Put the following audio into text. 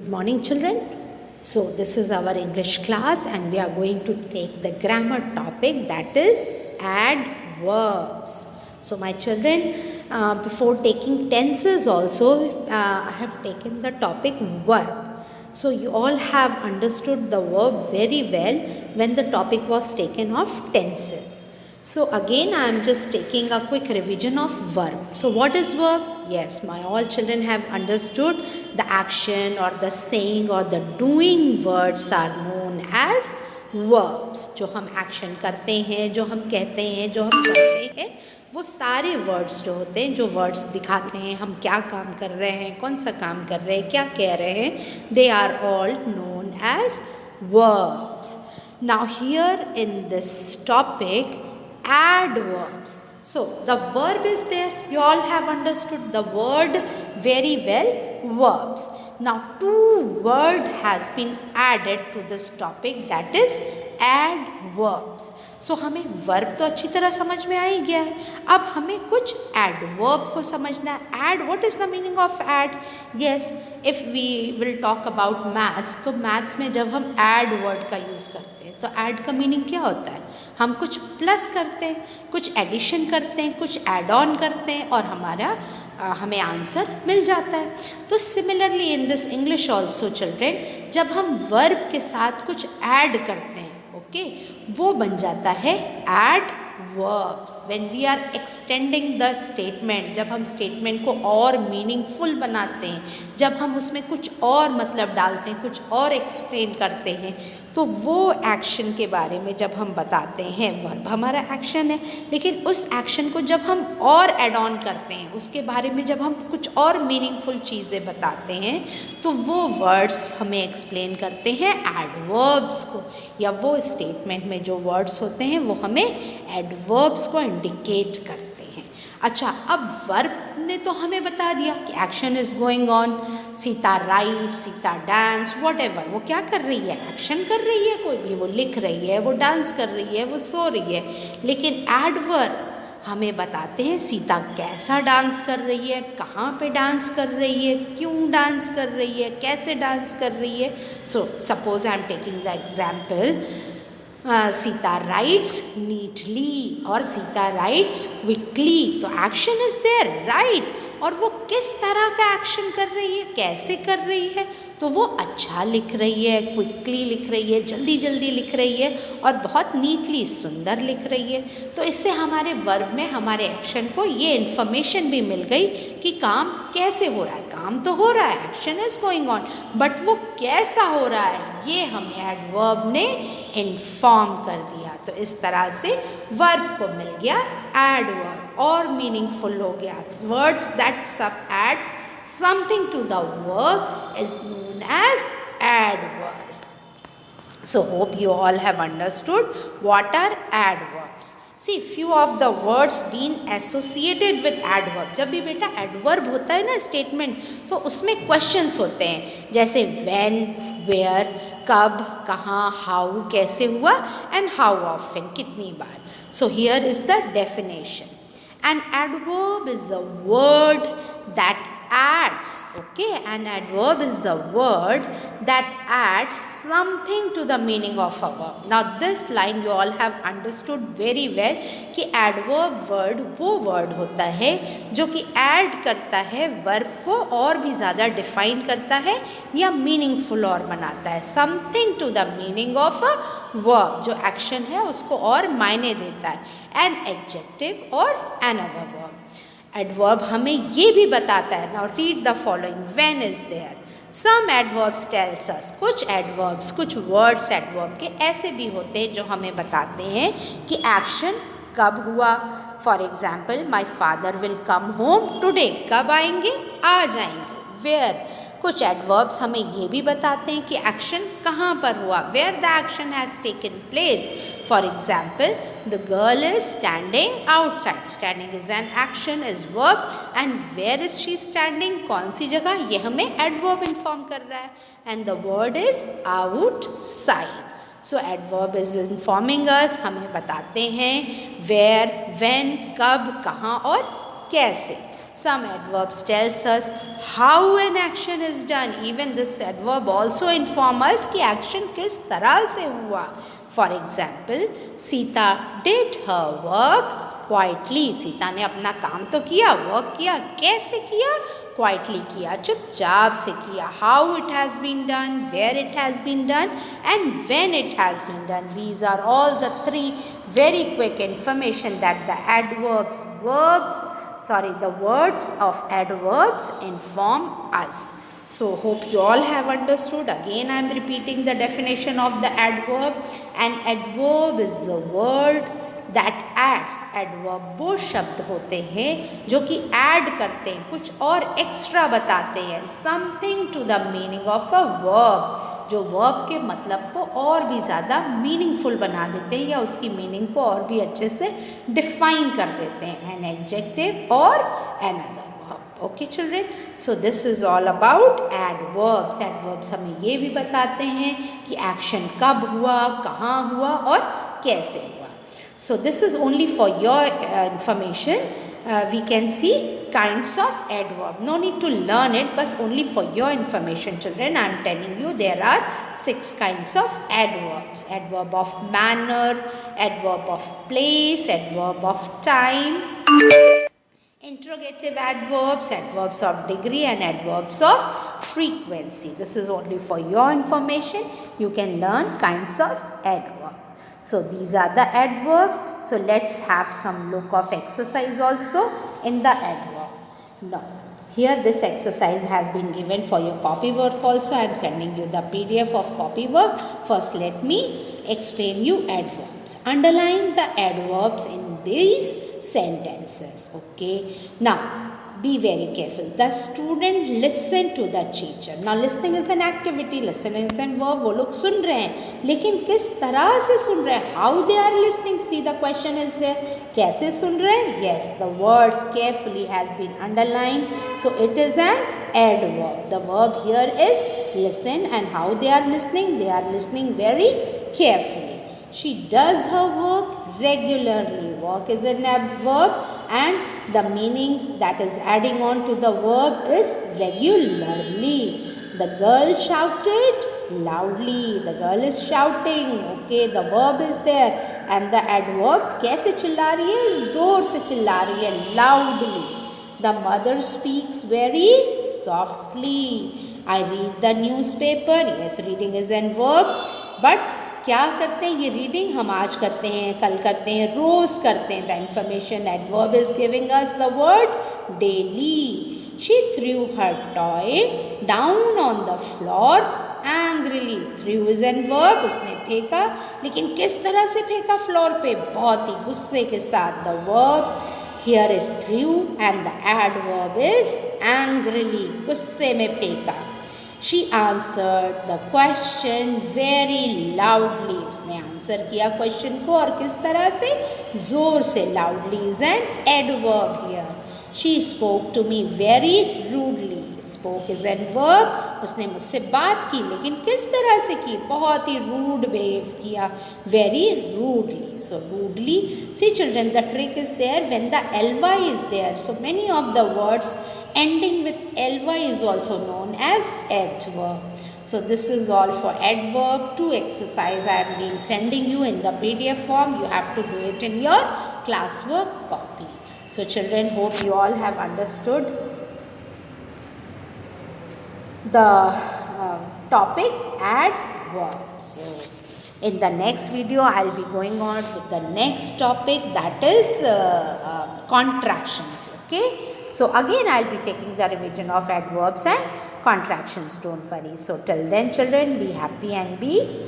Good morning, children. So this is our English class and we are going to take the grammar topic, that is adverbs. So my children, before taking tenses also, I have taken the topic verb. So you all have understood the verb very well when the topic was taken of tenses. So again I am just taking a quick revision of verb. So what is verb? Yes, my all children have understood the action or the saying or the doing words are known as verbs. जो हम action करते हैं, जो हम कहते हैं, जो हम करते हैं, वो सारे words जो होते हैं, जो words दिखाते हैं हम क्या काम कर रहे हैं, कौन सा काम कर रहे हैं, क्या कह रहे हैं, they are all known as verbs. Now here in this topic, adverbs. So the verb is there. You all have understood the word very well, verbs. Now two word has been added to this topic, that is adverbs. So हमें verb तो अच्छी तरह समझ में आ ही गया है. अब हमें कुछ adverb को समझना है. Add, what is the meaning of add? Yes, if we will talk about maths, तो maths में जब हम add word का use करते हैं तो add का meaning क्या होता है? हम कुछ plus करते हैं, कुछ addition करते हैं, कुछ add on करते हैं और हमें आंसर मिल जाता है. तो similarly in this English also children, जब हम वर्ब के साथ कुछ ऐड करते हैं, ओके, वो बन जाता है adverbs. When we are extending the statement, जब हम स्टेटमेंट को और मीनिंगफुल बनाते हैं, जब हम उसमें कुछ और मतलब डालते हैं, कुछ और एक्सप्लेन करते हैं, तो वो एक्शन के बारे में जब हम बताते हैं, वर्ब हमारा एक्शन है, लेकिन उस एक्शन को जब हम और एड ऑन करते हैं, उसके बारे में जब हम कुछ और मीनिंगफुल चीज़ें बताते हैं, तो वो वर्ड्स हमें एक्सप्लेन करते हैं एडवर्ब्स को, या वो स्टेटमेंट में जो वर्ड्स होते हैं वो हमें एडवर्ब्स को इंडिकेट करते हैं. अच्छा, अब वर्ब ने तो हमें बता दिया कि action is going on, Sita right, Sita dance, whatever, वो क्या कर रही है, एक्शन कर रही है, कोई भी, वो लिख रही है, वो डांस कर रही है, वो सो रही है. लेकिन एडवर्ब हमें बताते हैं सीता कैसा डांस कर रही है, कहाँ पे डांस कर रही है, क्यों डांस कर रही है, कैसे डांस कर रही है. So suppose I am taking the example, Sita rights neatly और सीता राइट्स क्विकली. तो एक्शन इज देयर, राइट, और वो किस तरह का एक्शन कर रही है, कैसे कर रही है, तो वो अच्छा लिख रही है, क्विकली लिख रही है, जल्दी जल्दी लिख रही है, और बहुत नीटली, सुंदर लिख रही है. तो इससे हमारे वर्ब में हमारे एक्शन को ये इन्फॉर्मेशन भी मिल गई कि काम कैसे हो रहा है. काम तो हो रहा है, action is going on, but वो कैसा हो रहा है ये हमें एडवर्ब ने इन्फॉर्म कर दिया. तो इस तरह से वर्ब को मिल गया एडवर्ब और मीनिंगफुल हो गया. वर्ड्स दैट सब adds something to the verb is known as adverb. So hope you all have understood what are adverbs. See, few of the words being associated with adverb. जब भी बेटा adverb होता है ना statement, तो उसमें questions होते हैं, जैसे when, where, कब, कहाँ, how, कैसे हुआ, and how often, कितनी बार. So here is the definition. An adverb is a word that adds, okay, an adverb is a word that adds something to the meaning of a verb. Now this line you all have understood very well कि adverb word वो word होता है जो कि add करता है verb को और भी ज़्यादा define करता है या meaningful और बनाता है, something to the meaning of a verb. जो action है उसको और मायने देता है, an adjective और another verb. एडवर्ब हमें ये भी बताता है. Now read the following. When is there, some adverbs tells us, कुछ एडवर्ब्स, कुछ वर्ड्स एडवर्ब के ऐसे भी होते हैं जो हमें बताते हैं कि एक्शन कब हुआ. For example, my father will come home today, कब आएंगे, आ जाएंगे. वेयर, कुछ एडवर्ब्स हमें ये भी बताते हैं कि एक्शन कहाँ पर हुआ, where the action has taken place. For example, the girl is standing outside, standing is an action, is verb, and where is she standing, कौन सी जगह, ये हमें एडवर्ब इन्फॉर्म कर रहा है, and the word is outside. So adverb is informing us, हमें बताते हैं वेयर, व्हेन, कब, कहाँ और कैसे. Some adverbs tells us how an action is done. Even this adverb also inform us कि action किस तरह से हुआ. For example, Sita did her work quietly. Sita ने अपना काम तो किया, वर्क किया. कैसे किया? Quietly किया, चुपचाप से किया. How it has been done, where it has been done, and when it has been done. These are all the three very quick information that the the words of adverbs inform us. So hope you all have understood. Again I am repeating the definition of the adverb. An adverb is the word that adds. adverb वो शब्द होते हैं जो कि add करते हैं, कुछ और extra बताते हैं. something to the meaning of a verb, जो verb के मतलब को और भी ज़्यादा meaningful बना देते हैं या उसकी meaning को और भी अच्छे से define कर देते हैं. an adjective or another verb. Okay children, so this is all about adverbs. adverbs हमें ये भी बताते हैं कि action कब हुआ, कहाँ हुआ और कैसे हुआ. So this is only for your information. We can see kinds of adverb. No need to learn it, but only for your information children. I am telling you there are 6 kinds of adverbs. Adverb of manner, adverb of place, adverb of time, interrogative adverbs, adverbs of degree and adverbs of frequency. This is only for your information. You can learn kinds of adverbs. So these are the adverbs. So let's have some look of exercise also in the adverb. Now here this exercise has been given for your copy work also. I am sending you the PDF of copy work. First let me explain you adverbs. Underline the adverbs in these sentences. Okay. Now be very careful. The student listened to the teacher. Now listening is an activity, listening is an verb. वो लोग सुन रहे हैं, लेकिन किस तरह से सुन रहे हैं? How they are listening? See the question is there. कैसे सुन रहे हैं? Yes, the word carefully has been underlined. So it is an adverb. The verb here is listen, and how they are listening? They are listening very carefully. She does her work regularly. Work is an adverb and the meaning that is adding on to the verb is regularly. The girl shouted loudly. The girl is shouting. Okay, the verb is there and the adverb कैसे चिल्ला रही है? जोर से चिल्ला रही है, loudly. The mother speaks very softly. I read the newspaper. Yes, reading is an verb, but क्या करते हैं? ये रीडिंग हम आज करते हैं, कल करते हैं, रोज़ करते हैं. The information adverb is giving us the word daily. She threw her toy down on the floor angrily. Through is an verb, उसने फेंका, लेकिन किस तरह से फेंका फ्लोर पे? बहुत ही गुस्से के साथ. The verb here is through and the adverb is angrily. गुस्से में फेंका. She answered the question very loudly. उसने आंसर किया क्वेश्चन को और किस तरह से? जोर से. Loudly is an adverb here. She spoke to me very rudely. Spoke is an verb. उसने मुझसे बात की, लेकिन किस तरह से की? बहुत ही rude behave किया. Very rudely. So rudely. See children, the trick is there when the ly is there. So many of the words ending with ly is also known as adverb. So this is all for adverb. 2 exercise I have been sending you in the PDF form. You have to do it in your classwork copy. So children, hope you all have understood the topic adverbs. So in the next video I will be going on with the next topic, that is contractions. Okay. So again I will be taking the revision of adverbs and contractions. Don't worry. So till then children, be happy and be